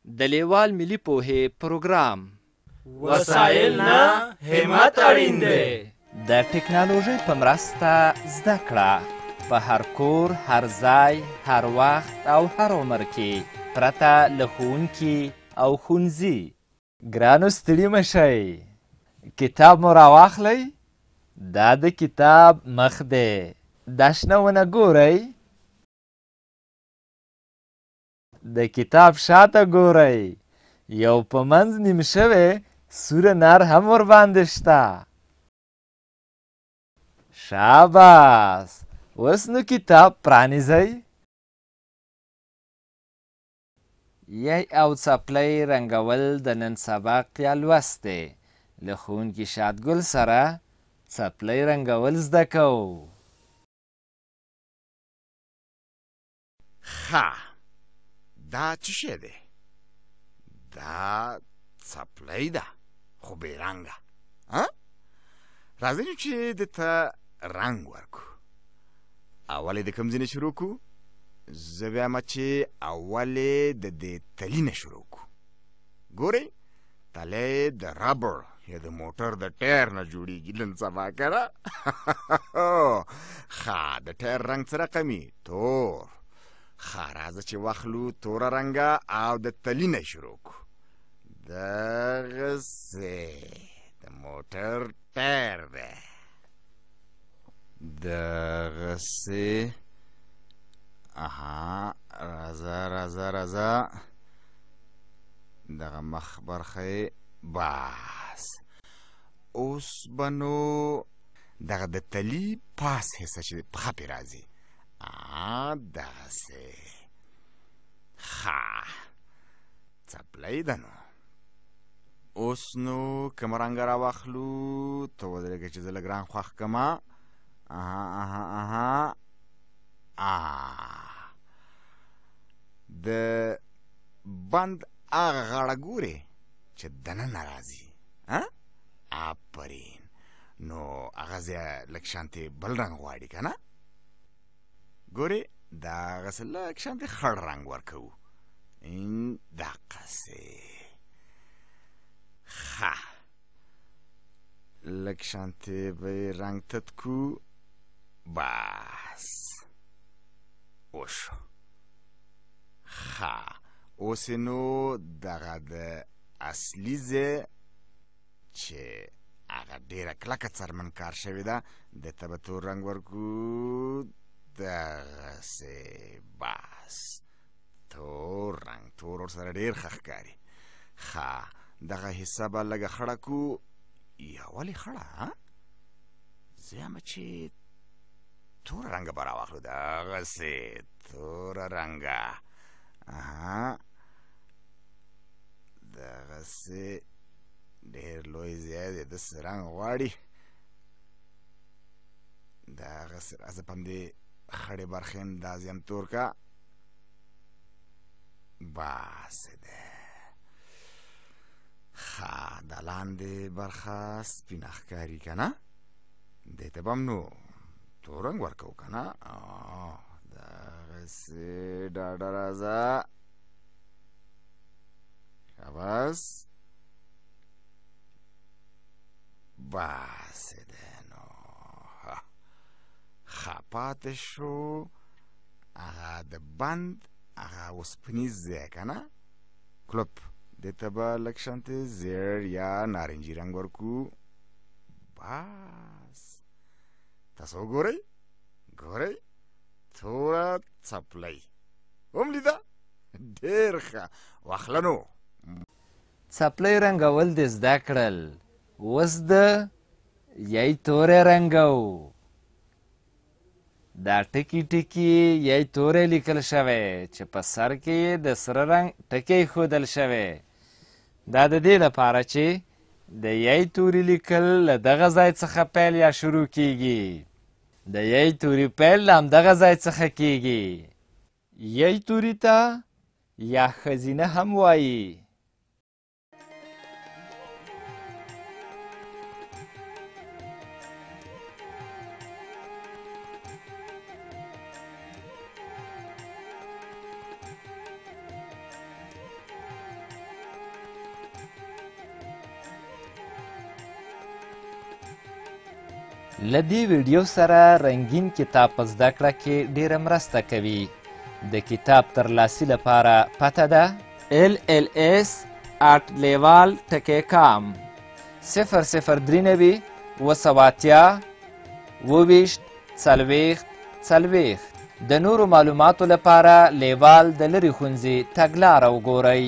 د لیوال ملي پوهې پروګرام. وسایل نه همت اړین دی. د ټکنالوژۍ په مرسته زده کړه په هر کور، هر ځای، هر وخت او هر عمر کې پرته له ښوونکي او ښوونځي. ګرانو ستړي مه شئ، کتاب مو راواخلئ. دا د کتاب مخ دی. دا شنه ونه ګورئ، د کتاب شاته ګورئ. یو په منځ نیم شوی سوره نر هم ورباندې شته. شاباس، اوس نو کتاب پرانیزئ. یی او څپلۍ رنګول د نن سبق یا لوست دی. له ښوونکي شادګل سره څپلۍ رنګول زده کوو. ښه، دا څه شی دی؟ دا څپلۍ ده خو بې رنګه. راځئ چې دته رنګ ورکو. اول یې د کوم ځای نه شروع کړو؟ زه وایم چې اول یې د دې تلي نه شروع کړو. ګورئ، تلی د ربړ یا د موټر د ټایر نه جوړېږي نن سبا، که نه؟ ښه، د ټایر رنګ څه رقمي؟ تور. ښه، راځه چې واخلو توره رنګه او د تلي نه شروع کړو. دغسې د موټر ټایر دی، دغسې. راځه دغه مخ برخه یې بس. اوس به نو دغه د تلي پاس حصه چې پښه پې راځي، دغسې. ښه، څپلۍ ده نو. اوس نو کوم رنګه راواخلو؟ ته ودرېږه چې زه لږ رنګ خوښ کړمه. د بند هغه غاړه ګورې چې دننه راځي؟ آفرین. نو هغه ځای لږ شانتې بل رنګ غواړي، که نه؟ ګورې، دغسې لږ شانتې خړ رنګ ورکوو، دقسې. ښه، لږ شانتې به یې رنګ تت کړو، بس وشو. ښه، اوس نو دغه د اصلي ځای چې هغه ډېره کلکه څرمن کار شوې ده، دته به تور رنګ ورکړو، دغسې. بس، تور رنګ، تور ورسره ډېر ښه ښکاري. ښه، دغه حصه به لږه خړه کړو. یا ولې خړه؟ زه یم چې توره رنګه به راواخلو، دغسې توره رنګه. دغسې ډېر لوی ځای دی، داسې رنګ غواړي. دغسې راځه په همدې خړې برخې هم دا ځای هم تور که، بس دی. ښه، دا لاندې برخه سپینه ښکاري، که نه؟ دې ته به هم نو تور رنګ ورکوو، که نه؟ دغسې ډاډه راځه. بس، بس دی نو. ښه، پاتې شو هغه د بند هغه اوسپنیز ځای، که نه؟ کلوپ. دې ته به لږ شانتې زیړ یا نارنجي رنګ ورکړو، بس. تاسو وګورئ، ګورئ، توره څپلۍ وملیده. ډېر ښه، واخله نو. څپلۍ رنګول دې زده کړل، اوس د یی تورې رنګو. دا ټکي ټکي یی تورې لیکل شوی چې په سر کې یې د سره رنګ ټکی ایښودل شوی. دا د دې لپاره چې د یی توري لیکل له دغه ځای څخه پیل یا شروع کیږي. د یی توري پیل له همدغه ځای څخه کیږي. یی توري ته یا ښځینه هم وایي. له دې ویډیو سره رنګین کتاب په زده کړه کې ډیره مرسته کوي. د کتاب ترلاسي لپاره پته ده LLS@leval.com 003 280 40 د نورو معلوماتو لپاره لیوال د لرې ښوونځي تګلاره وګورئ.